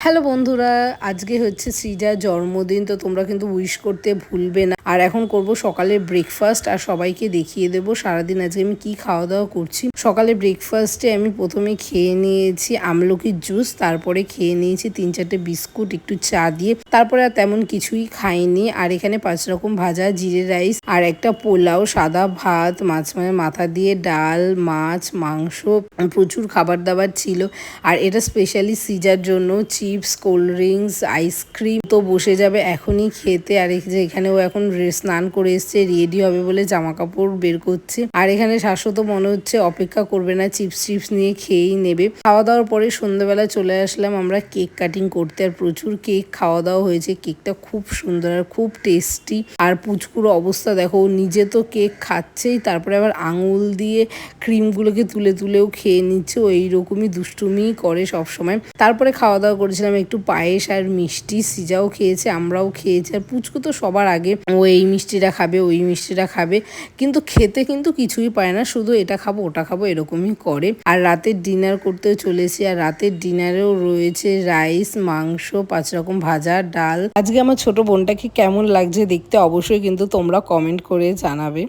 Hello বন্ধুরা, আজকে হচ্ছে সৃজার জন্মদিন, তো তোমরা কিন্তু উইশ করতে ভুলবে না। আর এখন করব সকালে ব্রেকফাস্ট আর সবাইকে দেখিয়ে দেবো সারাদিন আজকে আমি কি খাওয়া দাওয়া করছি। সকালে ব্রেকফাস্টে আমি প্রথমে খেয়ে নিয়েছি আমলকির জুস, তারপরে খেয়ে নিয়েছি 3-4টে বিস্কুট একটু চা দিয়ে, তারপরে আর তেমন কিছুই খাইনি। আর এখানে 5 রকম ভাজা, জিরে রাইস আর একটা পোলাও, সাদা ভাত, মাথা দিয়ে ডাল, মাছ, মাংস, প্রচুর খাবার দাবার ছিল। আর এটা স্পেশালি সৃজার জন্য চিপস, কোল্ড ড্রিঙ্কস, আইসক্রিম। তো বসে যাবে এখনই খেতে। আর যে এখানে ও এখন স্নান করে এসছে, রেডি হবে বলে জামা কাপড় বের করছে। আর এখানে শাশ্বত মনে হচ্ছে অপেক্ষা করবে না, চিপস নিয়ে খেয়েই নেবে। খাওয়া দাওয়ার পরে সন্ধ্যাবেলা চলে আসলাম আমরা কেক কাটিং করতে। আর প্রচুর কেক খাওয়া দাওয়া হয়েছে। কেকটা খুব সুন্দর আর খুব টেস্টি। আর পুচকুর অবস্থা দেখো, ও নিজে তো কেক খাচ্ছেই, তারপরে আবার আঙুল দিয়ে ক্রিমগুলোকে তুলেও খেয়ে নিচ্ছে। ও এইরকমই দুষ্টুমি করে সবসময়। তারপরে খাওয়া দাওয়া করেছিলাম একটু পায়েস আর মিষ্টি। সৃজাও খেয়েছে, আমরাও খেয়েছি। আর পুচকু তো সবার আগে ও এই মিষ্টিটা খাবে, ওই মিষ্টিটা খাবে, কিন্তু খেতে কিন্তু কিছুই পায় না, শুধু এটা খাবো ওটা খাবো এরকমই করে। আর রাতের ডিনার করতেও চলেছি। আর রাতের ডিনারেও রয়েছে রাইস, মাংস, 5 রকম ভাজা, ডাল। আজকে আমার ছোট বোনটাকে কেমন লাগছে দেখতে অবশ্যই কিন্তু তোমরা কমেন্ট করে জানাবে।